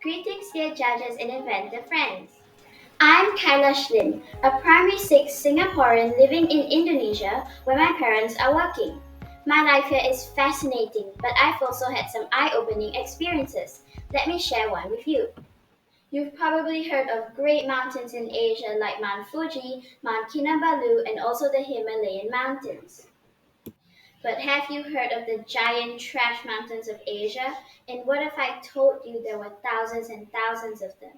Greetings, dear judges and inventor friends. I'm Kailash Lim, a primary 6 Singaporean living in Indonesia where my parents are working. My life here is fascinating, but I've also had some eye opening experiences. Let me share one with you. You've probably heard of great mountains in Asia like Mount Fuji, Mount Kinabalu, and also the Himalayan mountains. But have you heard of the giant trash mountains of Asia? And what if I told you there were thousands and thousands of them?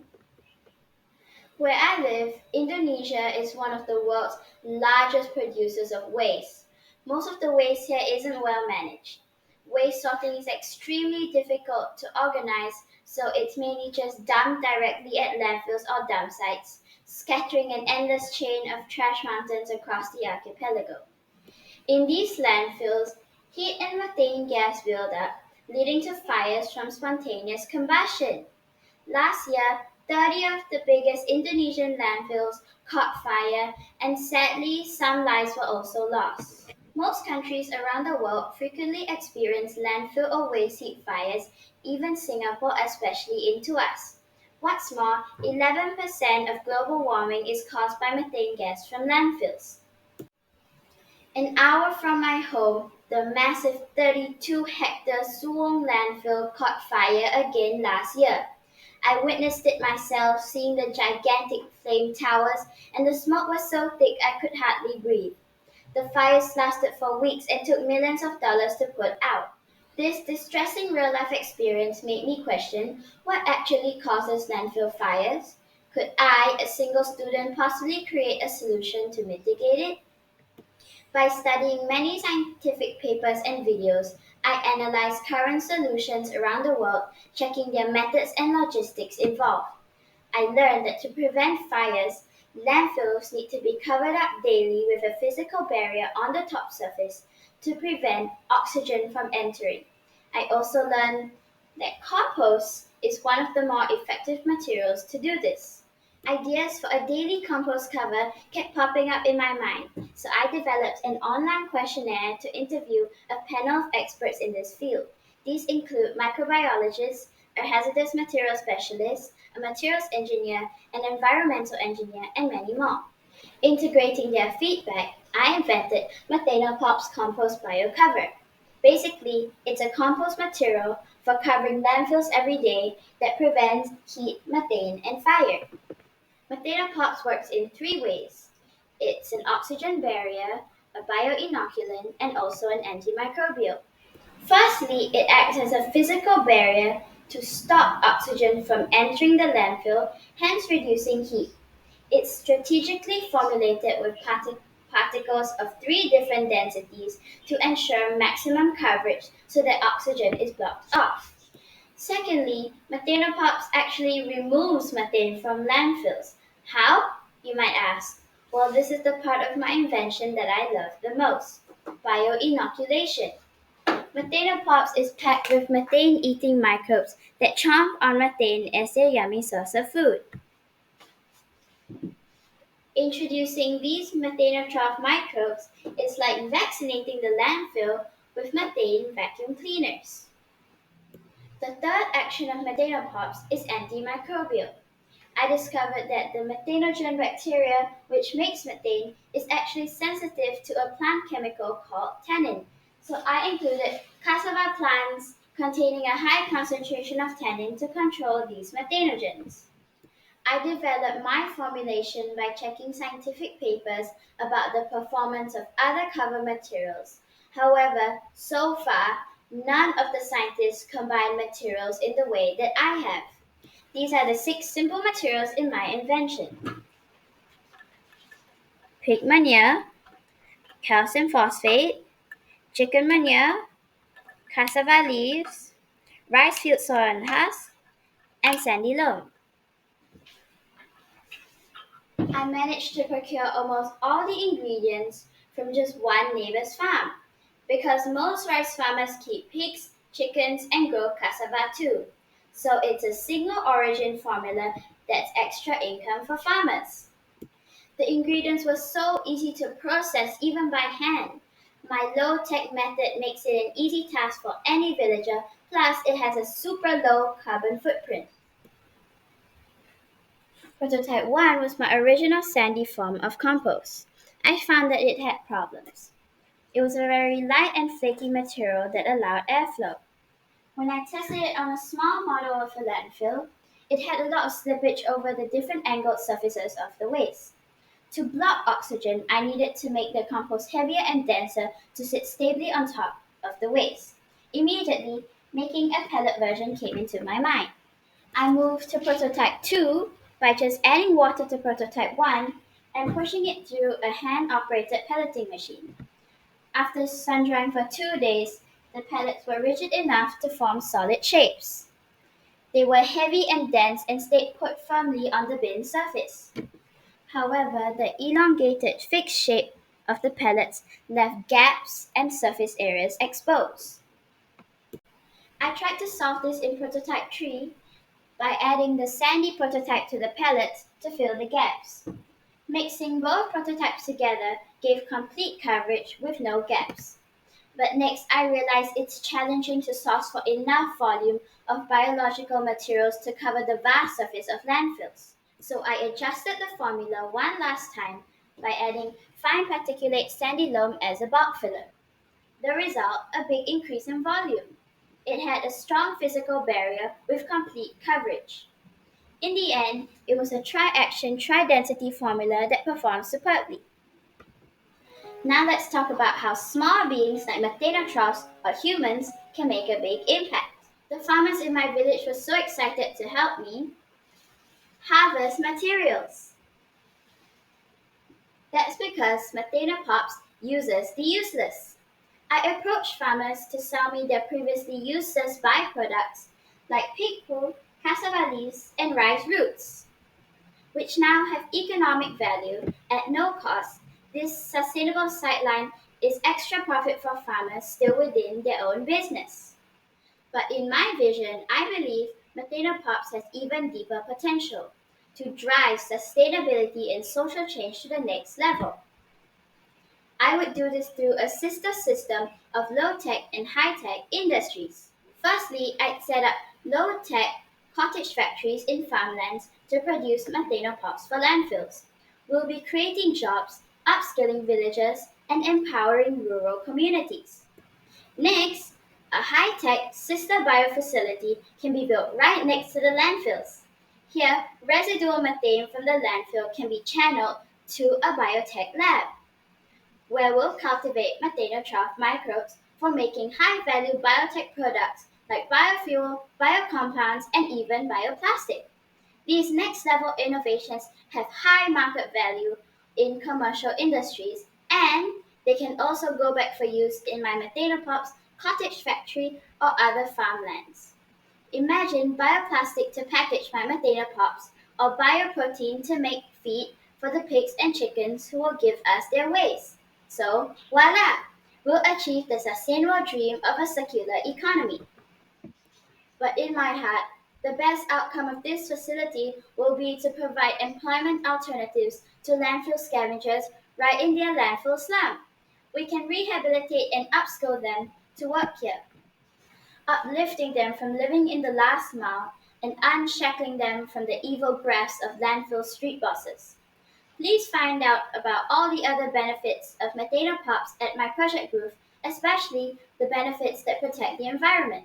Where I live, Indonesia is one of the world's largest producers of waste. Most of the waste here isn't well managed. Waste sorting is extremely difficult to organize, so it's mainly just dumped directly at landfills or dump sites, scattering an endless chain of trash mountains across the archipelago. In these landfills, heat and methane gas build up, leading to fires from spontaneous combustion. Last year, 30 of the biggest Indonesian landfills caught fire, and sadly, some lives were also lost. Most countries around the world frequently experience landfill or waste heat fires, even Singapore, especially in Tuas. What's more, 11% of global warming is caused by methane gas from landfills. An hour from my home, the massive 32-hectare Suwon landfill caught fire again last year. I witnessed it myself, seeing the gigantic flame towers, and the smoke was so thick I could hardly breathe. The fires lasted for weeks and took millions of dollars to put out. This distressing real life experience made me question what actually causes landfill fires. Could I, a single student, possibly create a solution to mitigate it? By studying many scientific papers and videos, I analyzed current solutions around the world, checking their methods and logistics involved. I learned that to prevent fires, landfills need to be covered up daily with a physical barrier on the top surface to prevent oxygen from entering. I also learned that compost is one of the more effective materials to do this. Ideas for a daily compost cover kept popping up in my mind, so I developed an online questionnaire to interview a panel of experts in this field. These include microbiologists, a hazardous material specialist, a materials engineer, an environmental engineer, and many more. Integrating their feedback, I invented MethanoPops Compost Bio-Cover. Basically, it's a compost material for covering landfills every day that prevents heat, methane, and fire. MethanoPops works in three ways. It's an oxygen barrier, a bioinoculant, and also an antimicrobial. Firstly, it acts as a physical barrier to stop oxygen from entering the landfill, hence reducing heat. It's strategically formulated with particles of three different densities to ensure maximum coverage so that oxygen is blocked off. Secondly, MethanoPops actually removes methane from landfills. How? You might ask. Well, this is the part of my invention that I love the most, bioinoculation. MethanoPops is packed with methane-eating microbes that chomp on methane as their yummy source of food. Introducing these methanotroph microbes is like vaccinating the landfill with methane vacuum cleaners. The third action of MethanoPops is antimicrobial. I discovered that the methanogen bacteria, which makes methane, is actually sensitive to a plant chemical called tannin. So I included cassava plants containing a high concentration of tannin to control these methanogens. I developed my formulation by checking scientific papers about the performance of other cover materials. However, so far, none of the scientists combine materials in the way that I have. These are the six simple materials in my invention: pig manure, calcium phosphate, chicken manure, cassava leaves, rice field soil and husk, and sandy loam. I managed to procure almost all the ingredients from just one neighbor's farm because most rice farmers keep pigs, chickens, and grow cassava too. So it's a single origin formula that's extra income for farmers. The ingredients were so easy to process even by hand. My low tech method makes it an easy task for any villager, plus, it has a super low carbon footprint. Prototype 1 was my original sandy form of compost. I found that it had problems. It was a very light and flaky material that allowed airflow. When I tested it on a small model of a landfill, it had a lot of slippage over the different angled surfaces of the waste. To block oxygen, I needed to make the compost heavier and denser to sit stably on top of the waste. Immediately, making a pellet version came into my mind. I moved to prototype 2 by just adding water to prototype 1 and pushing it through a hand operated pelleting machine. After sun drying for 2 days, the pellets were rigid enough to form solid shapes. They were heavy and dense and stayed put firmly on the bin surface. However, the elongated fixed shape of the pellets left gaps and surface areas exposed. I tried to solve this in prototype 3 by adding the sandy prototype to the pellets to fill the gaps. Mixing both prototypes together gave complete coverage with no gaps. But next, I realized it's challenging to source for enough volume of biological materials to cover the vast surface of landfills. So I adjusted the formula one last time by adding fine particulate sandy loam as a bulk filler. The result, a big increase in volume. It had a strong physical barrier with complete coverage. In the end, it was a tri-action, tri-density formula that performed superbly. Now let's talk about how small beings like MethanoPops or humans can make a big impact. The farmers in my village were so excited to help me harvest materials. That's because MethanoPops uses the useless. I approached farmers to sell me their previously useless byproducts like pig poo, cassava leaves, and rice roots, which now have economic value at no cost. This sustainable sideline is extra profit for farmers still within their own business. But in my vision, I believe MethanoPops has even deeper potential to drive sustainability and social change to the next level. I would do this through a sister system of low tech and high tech industries. Firstly, I'd set up low tech cottage factories in farmlands to produce MethanoPops for landfills. We'll be creating jobs, upskilling villagers, and empowering rural communities. Next, a high tech sister bio facility can be built right next to the landfills. Here, residual methane from the landfill can be channeled to a biotech lab where we'll cultivate methanotrough microbes for making high-value biotech products like biofuel, biocompounds, and even bioplastic. These next-level innovations have high market value in commercial industries, and they can also go back for use in my MethanoPops cottage factory or other farmlands. Imagine bioplastic to package my MethanoPops or bioprotein to make feed for the pigs and chickens who will give us their waste. So, voila! We'll achieve the sustainable dream of a circular economy. But in my heart, the best outcome of this facility will be to provide employment alternatives to landfill scavengers right in their landfill slum. We can rehabilitate and upskill them to work here, uplifting them from living in the last mile and unshackling them from the evil grasp of landfill street bosses. Please find out about all the other benefits of MethanoPops at my project booth, especially the benefits that protect the environment.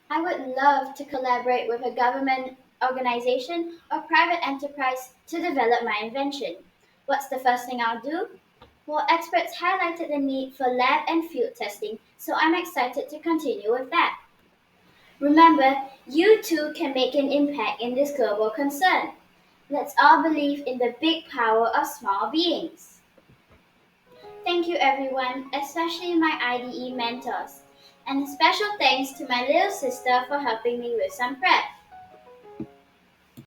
I would love to collaborate with a government organization or private enterprise to develop my invention. What's the first thing I'll do? Well, experts highlighted the need for lab and field testing, so I'm excited to continue with that. Remember, you too can make an impact in this global concern. Let's all believe in the big power of small beings. Thank you, everyone, especially my IDE mentors. And a special thanks to my little sister for helping me with some prep.